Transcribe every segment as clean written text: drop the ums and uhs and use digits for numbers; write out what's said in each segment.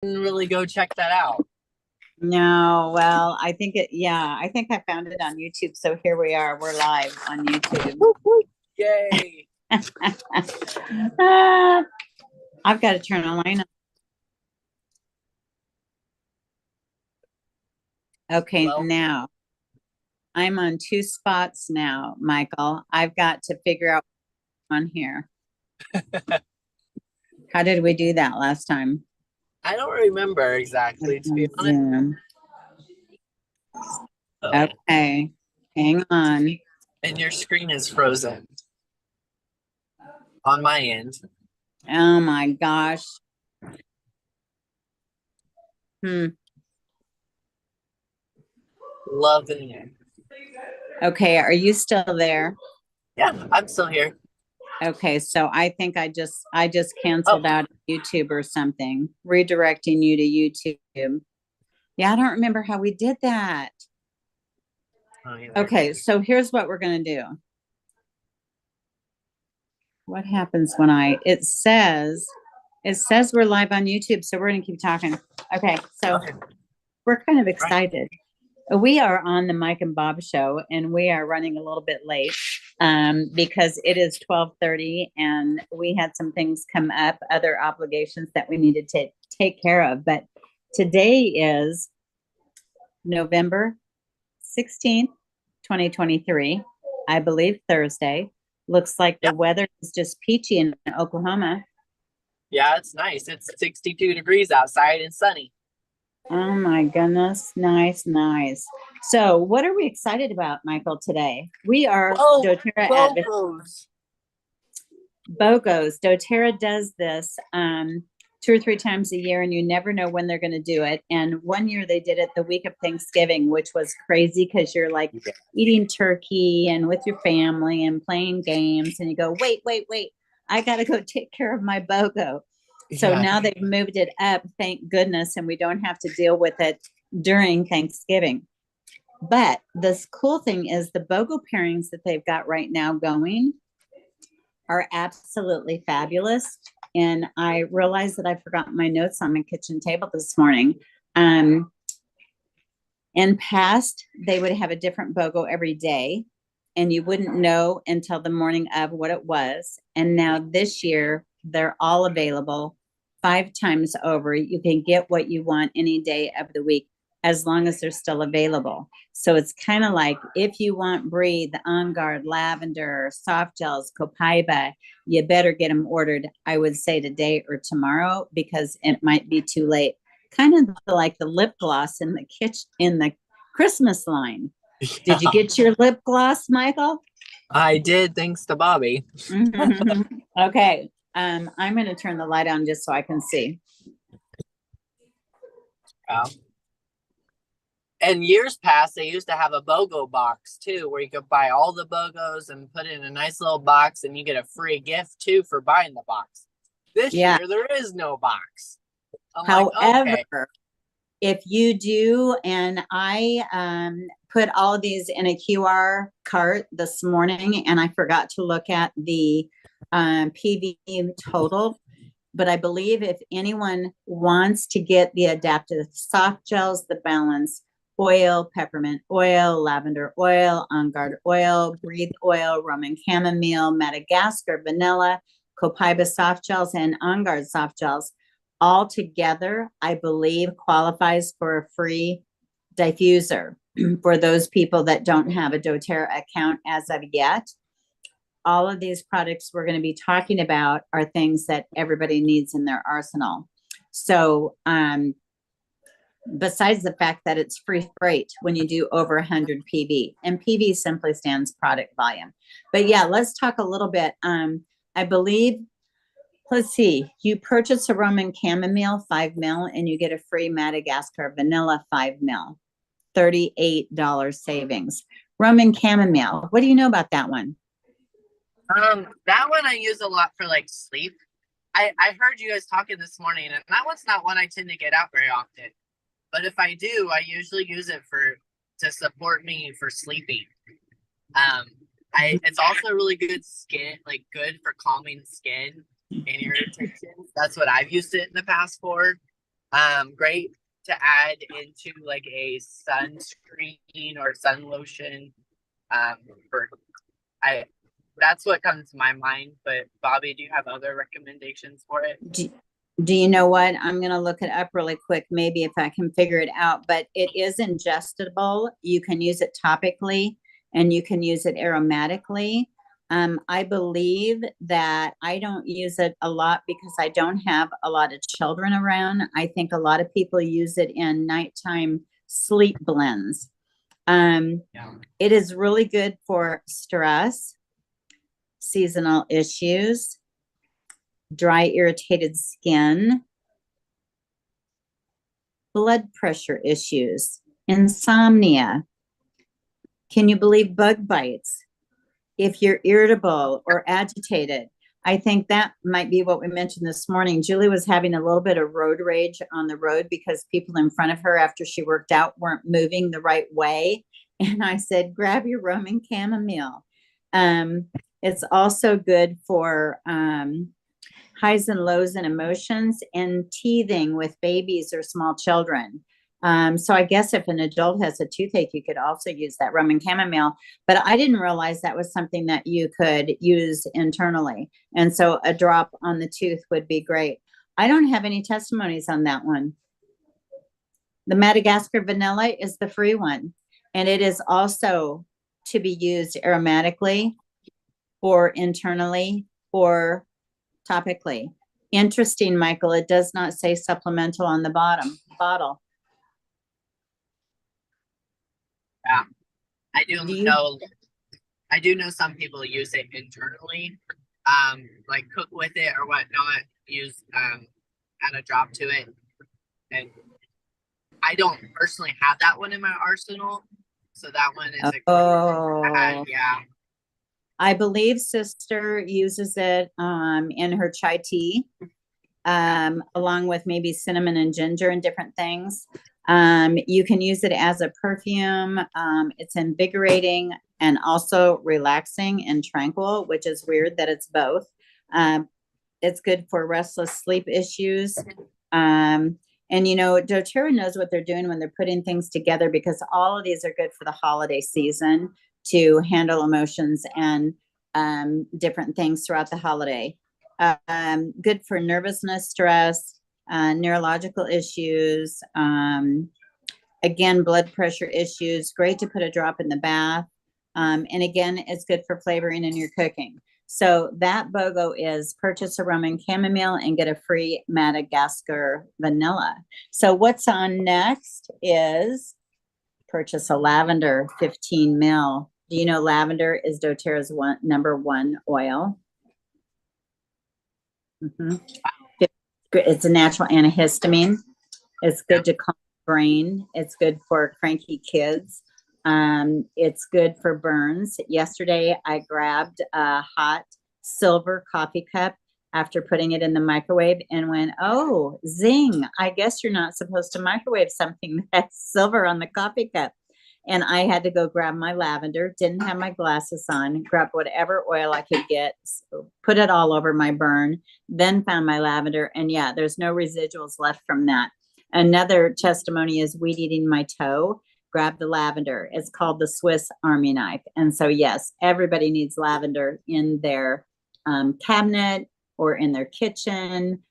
didn't really go check that out. No, well, I think I found it on YouTube. So here we are. We're live on YouTube. Whoop, whoop. Yay. Ah, I've got to turn a line on. Okay, Well, now I'm on two spots now, Michael. I've got to figure out on here. How did we do that last time? I don't remember exactly, to be honest. Zoom. Oh, Okay, hang on. and your screen is frozen on my end. Oh my gosh. Hmm. Loving it. Okay, are you still there? Yeah, I'm still here. Okay, so I think I just Oh, canceled out of YouTube or something, redirecting you to YouTube. Yeah, I don't remember how we did that. oh either. Okay, so here's what we're gonna do. What happens when it says we're live on YouTube, so we're gonna keep talking. Okay, so Okay, we're kind of right. excited. We are on the Mike and Bob show, and we are running a little bit late because it is 12:30, and we had some things come up, other obligations that we needed to take care of. But today is November 16th, 2023. I believe Thursday. Looks like the Yeah, weather is just peachy in Oklahoma. yeah, it's nice. It's 62 degrees outside and sunny. Oh my goodness. Nice, nice. So, what are we excited about, Michael, today? We are Oh, doTERRA advocates. Bogos. BOGOs. doTERRA does this 2 or 3 times a year, and you never know when they're going to do it. And one year they did it the week of Thanksgiving, which was crazy because you're like Yeah. eating turkey and with your family and playing games, and you go, wait, wait, wait, I got to go take care of my BOGO. So Yeah. now they've moved it up, thank goodness, and we don't have to deal with it during Thanksgiving. But this cool thing is the BOGO pairings that they've got right now going are absolutely fabulous. And I realized that I forgot my notes on my kitchen table this morning. Um, in past, they would have a different BOGO every day, and you wouldn't know until the morning of what it was. And now this year, they're all available 5 times over. You can get what you want any day of the week as long as they're still available. So it's kind of like if you want Breathe, On Guard, Lavender, Soft Gels, Copaiba, you better get them ordered, I would say today or tomorrow, because it might be too late. Kind of like the lip gloss in the kitchen in the Christmas line. Did you Yeah. get your lip gloss, Michael? I did, thanks to Bobby. Okay. I'm going to turn the light on just so I can see. Yeah. And years past, they used to have a BOGO box too, where you could buy all the BOGOs and put it in a nice little box, and you get a free gift too for buying the box. This Yeah. year, there is no box. I'm like, okay, However, if you do, and I put all of these in a QR cart this morning, and I forgot to look at the PV total. But I believe if anyone wants to get the adaptive soft gels, the balance oil, peppermint oil, lavender oil, on guard oil, breathe oil, Roman chamomile, Madagascar vanilla, Copaiba soft gels, and on guard soft gels, all together, I believe qualifies for a free diffuser for those people that don't have a doTERRA account as of yet. All of these products we're going to be talking about are things that everybody needs in their arsenal. So, besides the fact that it's free freight when you do over 100 PV, and PV simply stands product volume. But yeah, let's talk a little bit. I believe, let's see, you purchase a Roman chamomile 5 ml and you get a free Madagascar vanilla 5 ml, $38 savings. Roman chamomile, what do you know about that one? that one I use a lot for like sleep. I heard you guys talking this morning, and that one's not one I tend to get out very often. But if I do, I usually use it for to support me for sleeping. Um, I it's also really good skin, like good for calming skin and irritation. That's what I've used it in the past for. Great to add into like a sunscreen or sun lotion. Um, for I that's what comes to my mind. But Bobby, do you have other recommendations for it? Do, do you know what? I'm going to look it up really quick, maybe if I can figure it out, but it is ingestible. You can use it topically and you can use it aromatically. I believe that I don't use it a lot because I don't have a lot of children around. I think a lot of people use it in nighttime sleep blends. Yeah. It is really good for stress, seasonal issues, dry, irritated skin, blood pressure issues, insomnia. Can you believe bug bites? If you're irritable or agitated, I think that might be what we mentioned this morning. Julie was having a little bit of road rage on the road because people in front of her after she worked out weren't moving the right way. And I said, grab your Roman chamomile. It's also good for highs and lows and emotions and teething with babies or small children. So I guess if an adult has a toothache, you could also use that Roman chamomile. But I didn't realize that was something that you could use internally. And so a drop on the tooth would be great. I don't have any testimonies on that one. The Madagascar vanilla is the free one. And it is also to be used aromatically or internally or topically. Interesting, Michael. It does not say supplemental on the bottom bottle. Yeah, I do Do you? know. I do know some people use it internally, like cook with it or whatnot. Use add a drop to it, and I don't personally have that one in my arsenal, so that one is a great one to add. Oh, Yeah, I believe sister uses it in her chai tea, along with maybe cinnamon and ginger and different things. You can use it as a perfume. It's invigorating and also relaxing and tranquil, which is weird that it's both. Um, it's good for restless sleep issues. Um, and you know, doTERRA knows what they're doing when they're putting things together because all of these are good for the holiday season to handle emotions and different things throughout the holiday. Good for nervousness, stress, neurological issues, again, blood pressure issues. Great to put a drop in the bath. And again, it's good for flavoring in your cooking. So that BOGO is purchase a Roman chamomile and get a free Madagascar vanilla. So what's on next is purchase a lavender 15 mil. Do you know lavender is doTERRA's #1 oil? Mm-hmm. It's a natural antihistamine. It's yeah. good to calm the brain. It's good for cranky kids. It's good for burns. Yesterday, I grabbed a hot silver coffee cup after putting it in the microwave and went, oh, zing. I guess you're not supposed to microwave something that's silver on the coffee cup. And I had to go grab my lavender, didn't have my glasses on, grabbed whatever oil I could get, put it all over my burn, then found my lavender. And yeah, there's no residuals left from that. Another testimony is weed eating my toe. Grab the lavender. It's called the Swiss Army knife. And so, yes, everybody needs lavender in their cabinet or in their kitchen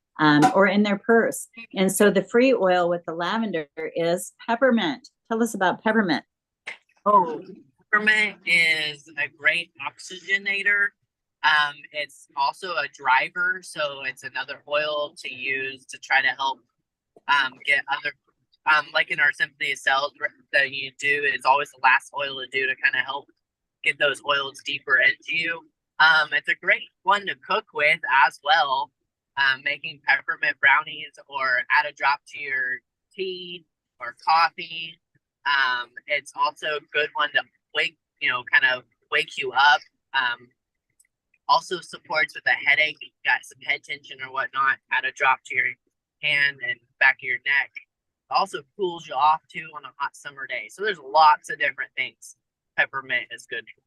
or in their purse. And so, the free oil with the lavender is peppermint. Tell us about peppermint. Oh, peppermint is a great oxygenator. It's also a driver, so it's another oil to use to try to help get other like in our symphony of cells that you do. It's always the last oil to do to kind of help get those oils deeper into you. It's a great one to cook with as well. Making peppermint brownies or add a drop to your tea or coffee. It's also a good one to kind of wake you up. Also supports with a headache. You got some head tension or whatnot. Add a drop to your hand and back of your neck. Also cools you off too on a hot summer day. So there's lots of different things peppermint is good for.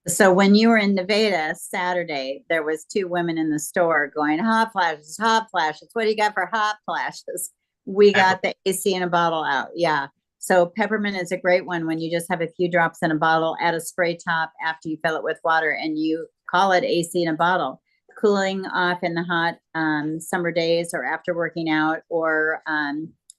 So when you were in Nevada Saturday, there was two women in the store going hot flashes, hot flashes. What do you got for hot flashes? We Pepper. got the AC in a bottle out. Yeah. So peppermint is a great one when you just have a few drops in a bottle, add a spray top after you fill it with water, and you call it AC in a bottle. Cooling off in the hot summer days or after working out or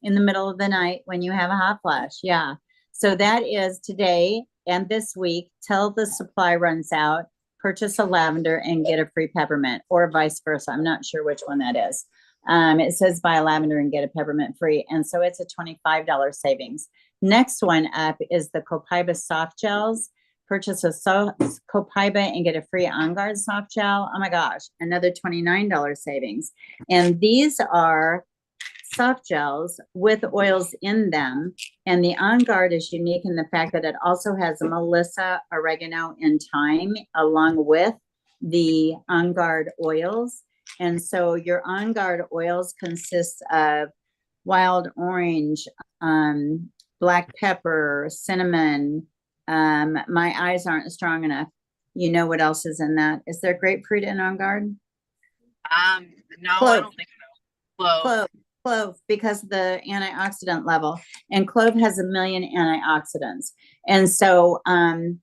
in the middle of the night when you have a hot flash. Yeah. So that is today and this week till the supply runs out. Purchase a lavender and get a free peppermint, or vice versa. I'm not sure which one that is. It says buy a lavender and get a peppermint free. And so it's a $25 savings. Next one up is the Copaiba soft gels. Purchase a Copaiba and get a free On Guard soft gel. Oh my gosh, another $29 savings. And these are soft gels with oils in them. And the On Guard is unique in the fact that it also has Melissa, oregano, and thyme along with the On Guard oils. And so your On Guard oils consist of wild orange, black pepper, cinnamon. My eyes aren't strong enough. You know what else is in that? Is there grapefruit in On Guard? No, I Clove. don't think so. Clove. Clove, because of the antioxidant level, and clove has a million antioxidants. And so On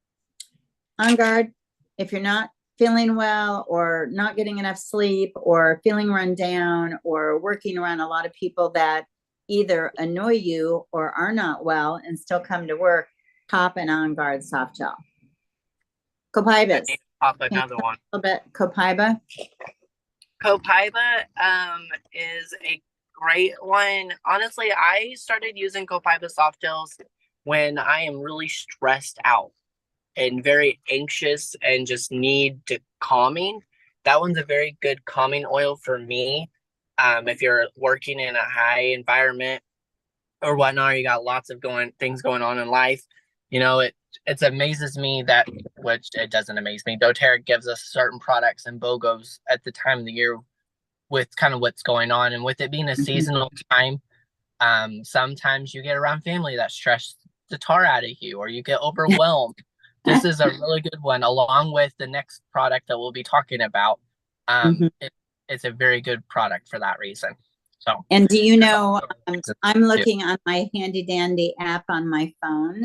Guard, if you're not feeling well or not getting enough sleep or feeling run down or working around a lot of people that either annoy you or are not well and still come to work, pop an On Guard soft gel. Copaibas. Pop another one. A little bit. Copaiba. Copaiba is a great one. Honestly, I started using Copaiba soft gels when I am really stressed out and very anxious and just need to calming. That one's a very good calming oil for me. If you're working in a high environment or whatnot, you got lots of things going on in life. It amazes me that, which it doesn't amaze me. doTERRA gives us certain products and Bogos at the time of the year with kind of what's going on, and with it being a seasonal time, sometimes you get around family that stress the tar out of you, or you get overwhelmed. This is a really good one, along with the next product that we'll be talking about. It's a very good product for that reason. So, and do you know, I'm looking on my handy dandy app on my phone,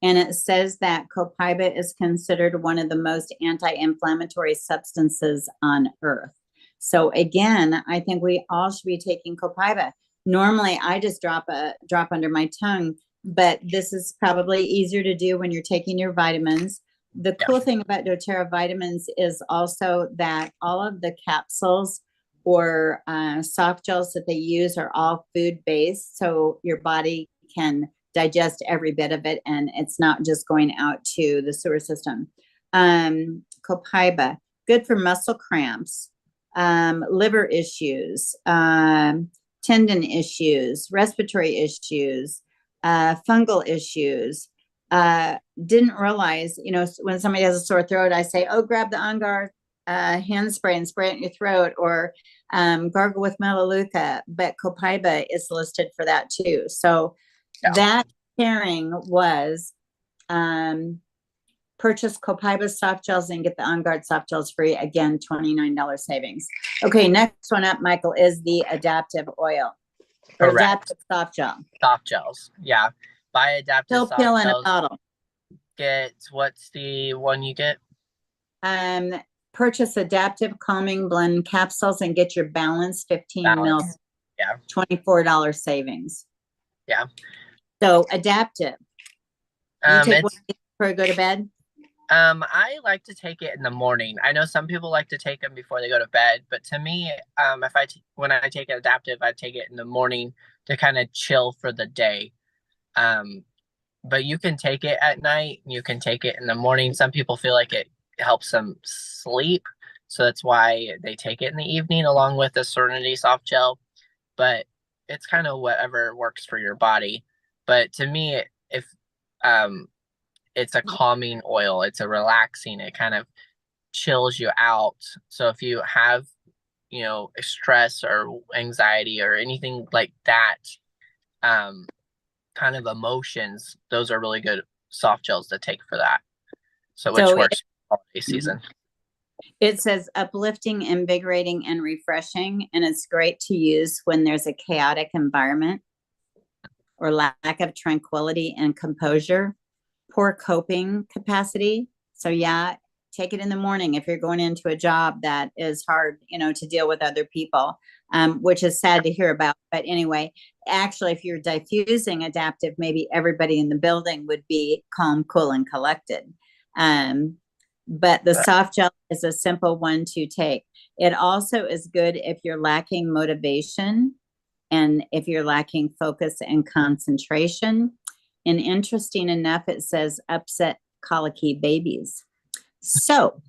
and it says that Copaiba is considered one of the most anti-inflammatory substances on earth. So again, I think we all should be taking Copaiba. Normally, I just drop under my tongue, but this is probably easier to do when you're taking your vitamins. The cool thing about doTERRA vitamins is also that all of the capsules or soft gels that they use are all food-based, so your body can digest every bit of it, and it's not just going out to the sewer system. Copaiba, good for muscle cramps, liver issues, tendon issues, respiratory issues, fungal issues. Didn't realize, when somebody has a sore throat, I say, oh, grab the On Guard hand spray and spray it in your throat, or gargle with Melaleuca, but Copaiba is listed for that too. So that pairing was purchase Copaiba soft gels and get the On Guard soft gels free. Again, $29 savings. Okay, next one up, Michael, is the adaptive oil. Or adaptive soft gel. Soft gels, yeah. Buy adaptive soft pill gels. In a bottle. What's the one you get? Purchase adaptive calming blend capsules and get your balance 15 mils. Yeah. $24 savings. Yeah. So adaptive. You take one before you go to bed? I like to take it in the morning. I know some people like to take them before they go to bed, but to me, when I take adaptive, I take it in the morning to kind of chill for the day. But you can take it at night. You can take it in the morning. Some people feel like it helps them sleep, so that's why they take it in the evening along with the Serenity soft gel. But it's kind of whatever works for your body. But to me, if it's a calming oil, it's a relaxing, it kind of chills you out. So if you have, stress or anxiety or anything like that, kind of emotions, those are really good soft gels to take for that. So which works for holiday season. It says uplifting, invigorating, and refreshing, and it's great to use when there's a chaotic environment or lack of tranquility and composure, poor coping capacity. So yeah, take it in the morning if you're going into a job that is hard, to deal with other people, which is sad to hear about. But anyway, actually, if you're diffusing adaptive, maybe everybody in the building would be calm, cool, and collected. Um, but the soft gel is a simple one to take. It also is good if you're lacking motivation and if you're lacking focus and concentration. And interesting enough, it says upset colicky babies. So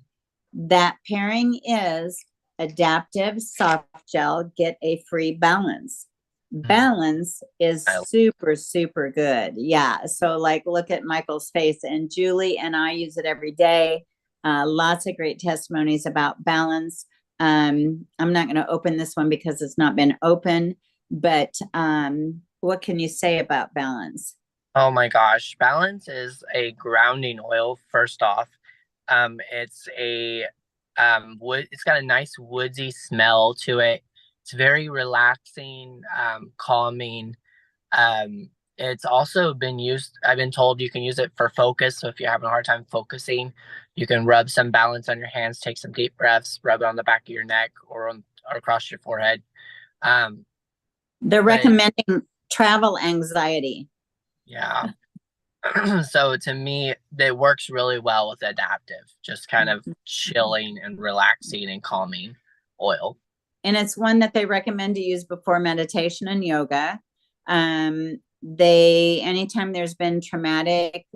that pairing is adaptive soft gel, get a free balance. Balance is super, super good. Yeah. So, like, look at Michael's face, and Julie and I use it every day. Lots of great testimonies about balance. I'm not going to open this one because it's not been open, but what can you say about balance? Oh my gosh, Balance is a grounding oil. First off, it's a wood. It's got a nice woodsy smell to it. It's very relaxing, calming. It's also been used. I've been told you can use it for focus. So if you're having a hard time focusing, you can rub some Balance on your hands, take some deep breaths, rub it on the back of your neck or across your forehead. Um, They're but recommending travel anxiety. yeah. So to me, it works really well with adaptive, just kind of chilling and relaxing and calming oil. And it's one that they recommend to use before meditation and yoga. They anytime there's been traumatic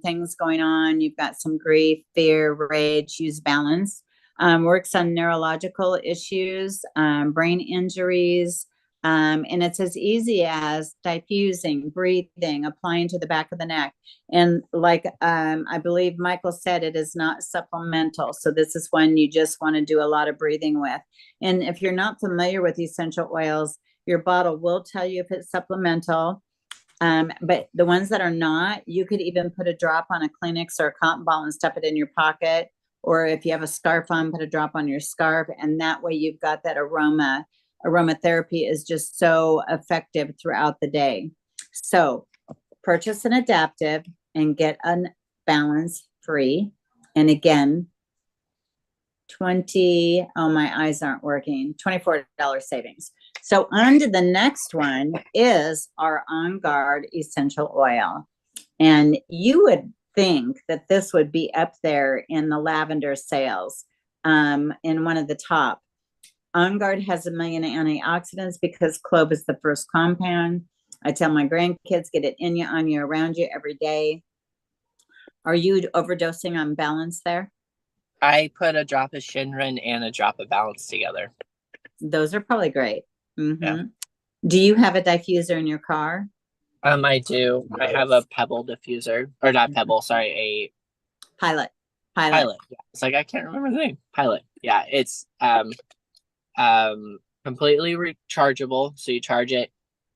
things going on, you've got some grief, fear, rage, use Balance. Works on neurological issues, brain injuries, and it's as easy as diffusing, breathing, applying to the back of the neck. And like I believe Michael said, it is not supplemental. So this is one you just want to do a lot of breathing with. And if you're not familiar with essential oils, your bottle will tell you if it's supplemental. But the ones that are not, you could even put a drop on a Kleenex or a cotton ball and stuff it in your pocket. Or if you have a scarf on, put a drop on your scarf. And that way you've got that aroma. Aromatherapy is just so effective throughout the day. So purchase an adaptive and get a Balance free. And again, my eyes aren't working, $24 savings. So on to the next one is our On Guard essential oil. And you would think that this would be up there in the lavender sales, in one of the top. On Guard has 1 million antioxidants because clove is the first compound. I tell my grandkids, get it in you, on you, around you every day. Are you overdosing on Balance there? I put a drop of Shinrin and a drop of Balance together. Those are probably great. Mm-hmm. Yeah. Do you have a diffuser in your car? I do. I have a Pebble diffuser, or not Pebble. Sorry, a Pilot. Pilot. Yeah. It's like I can't remember the name. Pilot. Yeah. It's completely rechargeable. So you charge it.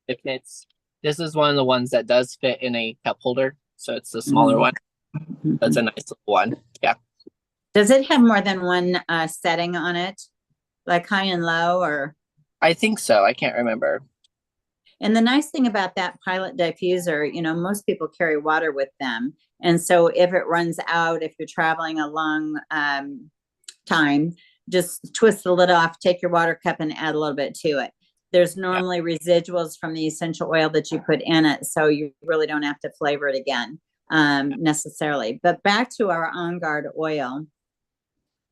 It fits. This is one of the ones that does fit in a cup holder. So it's the smaller one. That's a nice little one. Yeah. Does it have more than one setting on it, like high and low, or? I think so. I can't remember. And the nice thing about that Pilot diffuser, most people carry water with them. And so if it runs out, if you're traveling a long time, just twist the lid off, take your water cup and add a little bit to it. There's normally residuals from the essential oil that you put in it. So you really don't have to flavor it again necessarily. But back to our On Guard oil.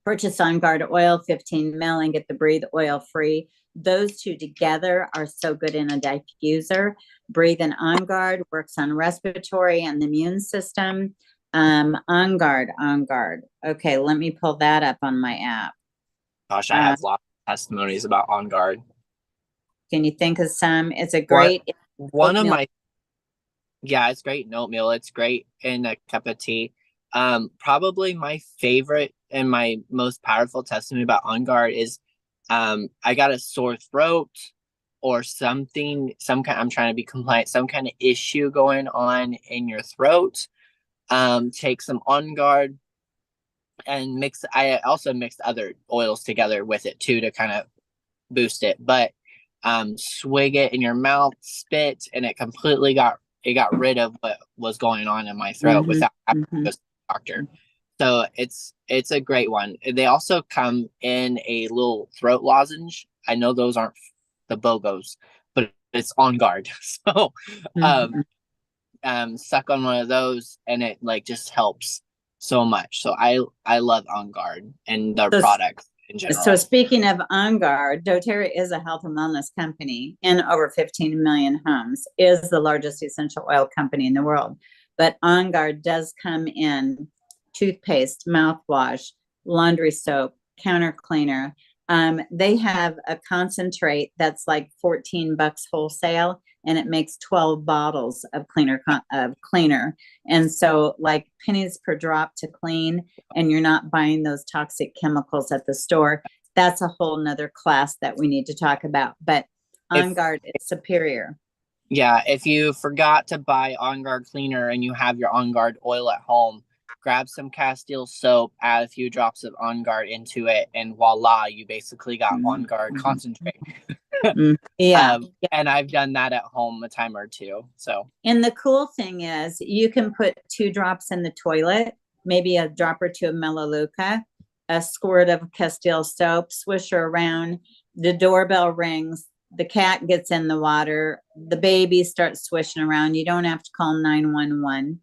Purchase On Guard oil, 15 ml, and get the Breathe oil free. Those two together are so good in a diffuser. Breathe and On Guard works on respiratory and the immune system. On Guard. Okay, let me pull that up on my app. Gosh, I have lots of testimonies about On Guard. Can you think of some? It's a great one of my it's great in oatmeal. It's great in a cup of tea. Probably my favorite and my most powerful testimony about On Guard is I got a sore throat or something, I'm trying to be compliant, some kind of issue going on in your throat. Take some On Guard, and I also mixed other oils together with it too to kind of boost it. But swig it in your mouth, spit, and it got rid of what was going on in my throat Mm-hmm. without having to Mm-hmm. go to the doctor. So it's a great one. They also come in a little throat lozenge. I know those aren't the Bogos, but it's On Guard. So um, Mm-hmm. suck on one of those, and it like just helps so much. So I love On Guard and their So, products in so general. speaking of On Guard, doTERRA is a health and wellness company in over 15 million homes, is the largest essential oil company in the world. But On Guard does come in toothpaste, mouthwash, laundry soap, counter cleaner. They have a concentrate that's like $14 wholesale, and it makes 12 bottles of cleaner. And so, like pennies per drop to clean, and you're not buying those toxic chemicals at the store. That's a whole nother class that we need to talk about. But If On Guard is superior. Yeah, if you forgot to buy On Guard cleaner and you have your On Guard oil at home, grab some Castile soap, add a few drops of On Guard into it, and voila, you basically got On Guard Mm-hmm. concentrate. Yeah. And I've done that at home a time or two. So And the cool thing is, you can put 2 drops in the toilet, maybe a drop or two of Melaleuca, a squirt of Castile soap, swish her around. The doorbell rings. The cat gets in the water. The baby starts swishing around. You don't have to call 911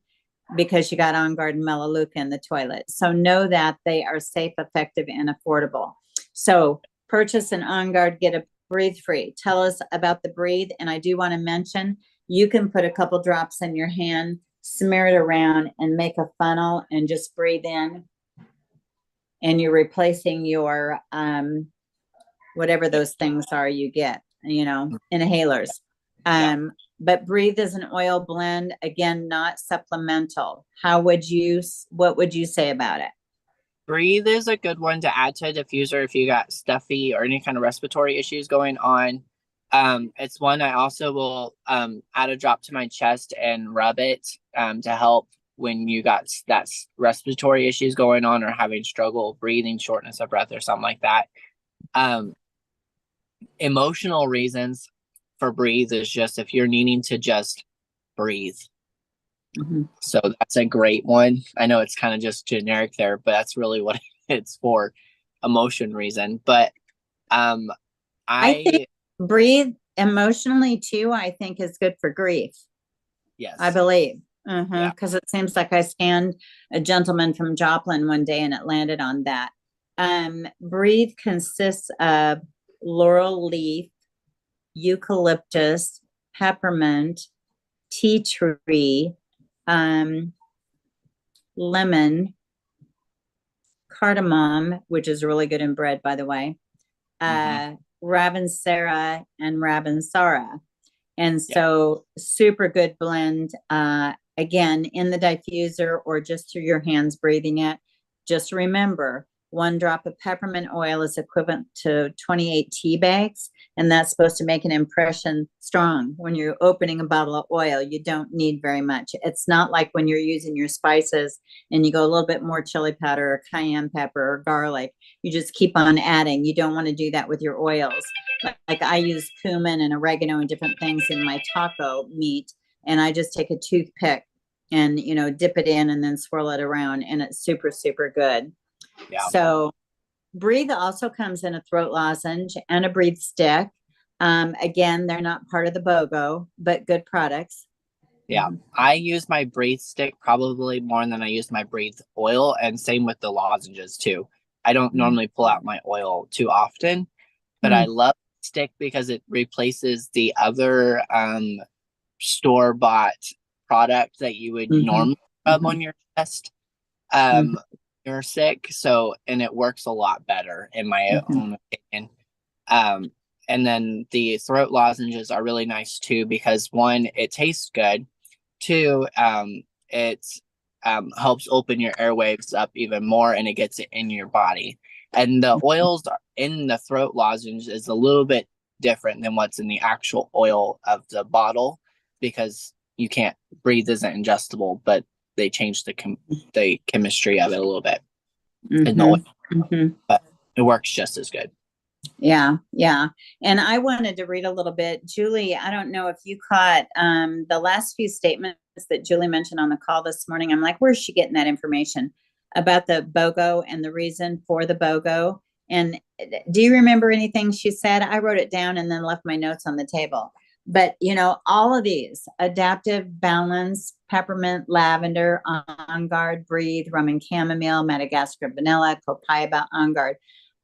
because you got On Guard and Melaleuca in the toilet. So know that they are safe, effective, and affordable. So purchase an On Guard, get a Breathe Free. Tell us about the Breathe. And I do want to mention, you can put a couple drops in your hand, smear it around, and make a funnel and just breathe in. And you're replacing your whatever those things are you get, inhalers. yeah, But Breathe is an oil blend, again, not supplemental. What would you say about it? Breathe is a good one to add to a diffuser if you got stuffy or any kind of respiratory issues going on. It's one I also will add a drop to my chest and rub it to help when you got that respiratory issues going on or having struggle breathing, shortness of breath, or something like that. Um, Emotional reasons for Breathe is just if you're needing to just breathe. Mm-hmm. So that's a great one. I know it's kind of just generic there, but that's really what it's for, emotion reason. But um I think I Breathe emotionally too, I think is good for grief. I yes. believe. Yeah. Because it seems like I scanned a gentleman from Joplin one day and it landed on that. Breathe consists of laurel leaf, eucalyptus, peppermint, tea tree, um, lemon, cardamom, which is really good in bread, by the way, Mm-hmm. Ravinsara, and Ravinsara. And Yeah. so, super good blend. Again, in the diffuser or just through your hands breathing it. Just remember, 1 drop of peppermint oil is equivalent to 28 tea bags, and that's supposed to make an impression strong. When you're opening a bottle of oil, you don't need very much. It's not like when you're using your spices and you go a little bit more chili powder or cayenne pepper or garlic. You just keep on adding. You don't want to do that with your oils. Like I use cumin and oregano and different things in my taco meat, and I just take a toothpick and dip it in and then swirl it around, and it's super super good. Yeah. So Breathe also comes in a throat lozenge and a Breathe stick. Again, they're not part of the Bogo, but good products. Yeah. I use my Breathe stick probably more than I use my Breathe oil, and same with the lozenges too. I don't normally pull out my oil too often, but I Mm-hmm. love stick because it replaces the other store bought product that you would Mm-hmm. normally rub on your chest. Mm-hmm. You're sick. So, and it works a lot better in my Mm-hmm. own opinion. Um, and then the throat lozenges are really nice too because one, it tastes good. Two, it helps open your airwaves up even more and it gets it in your body. And the oils in the throat lozenge is a little bit different than what's in the actual oil of the bottle because you can't breathe isn't ingestible, but they change the chemistry of it a little bit. in the oil, Mm-hmm. Mm-hmm. but it works just as good. Yeah, yeah. And I wanted to read a little bit. Julie, I don't know if you caught the last few statements that Julie mentioned on the call this morning. I'm like, where's she getting that information about the BOGO and the reason for the BOGO? And do you remember anything she said? I wrote it down and then left my notes on the table. But all of these adaptive balance, peppermint, lavender, on guard, breathe, rum and chamomile, Madagascar vanilla, copaiba, on guard.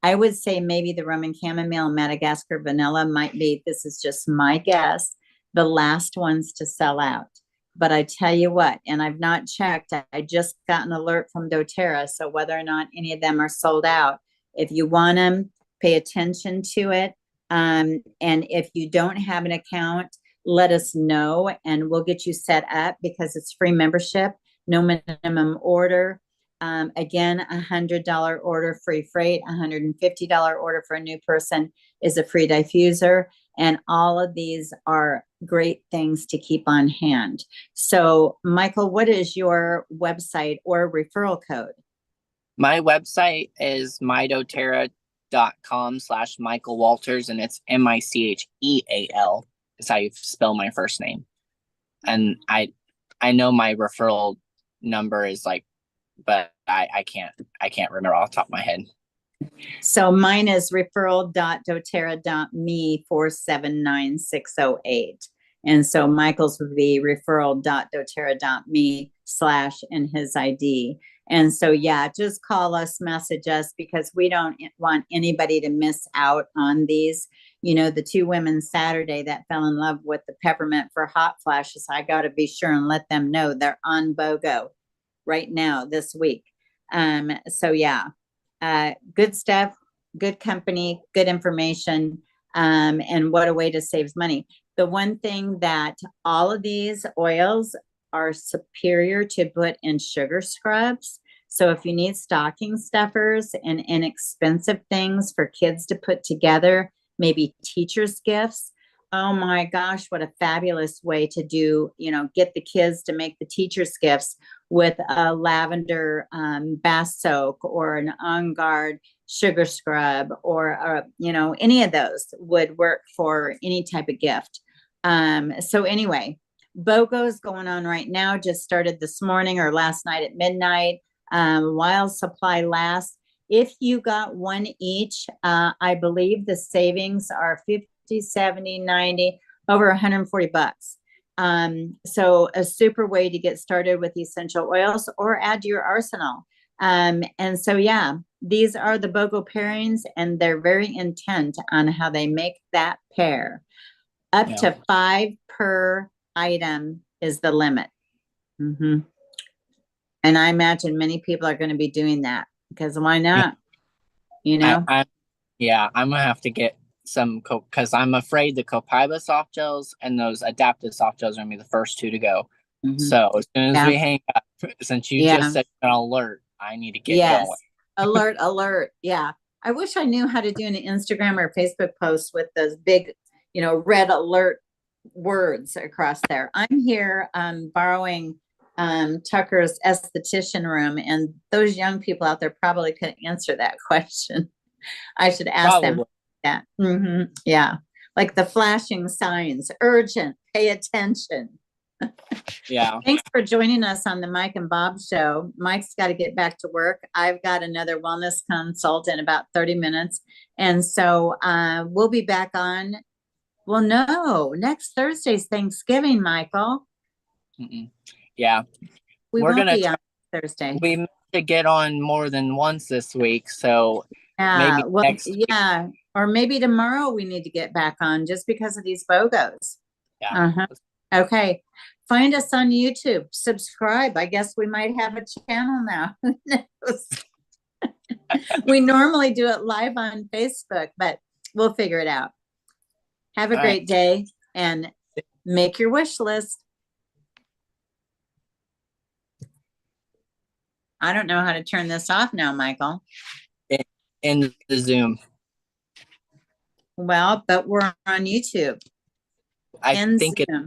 I would say maybe the rum and chamomile and Madagascar vanilla might be, this is just my guess, the last ones to sell out. But I tell you what, and I've not checked, I just got an alert from doTERRA. So whether or not any of them are sold out, if you want them, pay attention to it. And if you don't have an account, let us know and we'll get you set up because it's free membership, no minimum order. Again, $100 order, free freight, $150 order for a new person is a free diffuser. And all of these are great things to keep on hand. So, Micheal, what is your website or referral code? My website is mydoterra.com/Micheal Walters, and it's Micheal is how you spell my first name. And I know my referral number is like, but I can't remember off the top of my head. So mine is referral.doterra.me 479608. And so Michael's would be referral.doterra.me / and his ID. And so, yeah, just call us, message us, because we don't want anybody to miss out on these. The two women Saturday that fell in love with the peppermint for hot flashes, I got to be sure and let them know they're on BOGO right now this week. So, yeah, good stuff, good company, good information, and what a way to save money. The one thing that all of these oils are superior to put in sugar scrubs. So if you need stocking stuffers and inexpensive things for kids to put together, maybe teachers' gifts, oh my gosh, what a fabulous way to do, get the kids to make the teachers' gifts with a lavender bath soak or an On Guard sugar scrub or any of those would work for any type of gift. So anyway, BOGO's going on right now, just started this morning or last night at midnight. While supply lasts. If you got one each, I believe the savings are 50, 70, 90, over $140. So a super way to get started with essential oils or add to your arsenal. And so, yeah, these are the BOGO pairings, and they're very intent on how they make that pair. Up to 5 per item is the limit. Mm-hmm. And I imagine many people are going to be doing that because why not? I'm gonna have to get some because I'm afraid the Copaiba soft gels and those adaptive soft gels are gonna be the first two to go. Mm-hmm. So as soon as we hang up, since you just said an alert, I need to get going. Alert. Yeah. I wish I knew how to do an Instagram or Facebook post with those big, red alert words across there. I'm here borrowing Tucker's esthetician room, and those young people out there probably couldn't answer that question. I should ask them that. Mm-hmm. Yeah. Like the flashing signs, urgent, pay attention. Yeah. Thanks for joining us on the Mike and Bob show. Mike's got to get back to work. I've got another wellness consult in about 30 minutes. And so we'll be back on. Well, no, next Thursday's Thanksgiving, Micheal. Mm-mm. Yeah. We're going to be on Thursday. We meant to get on more than once this week. So maybe next week. Yeah. Or maybe tomorrow we need to get back on just because of these BOGOs. Yeah. Uh-huh. Okay. Find us on YouTube. Subscribe. I guess we might have a channel now. Who knows? We normally do it live on Facebook, but we'll figure it out. Have a great day and make your wish list. I don't know how to turn this off now, Micheal. In the Zoom. Well, but we're on YouTube. I think Zoom.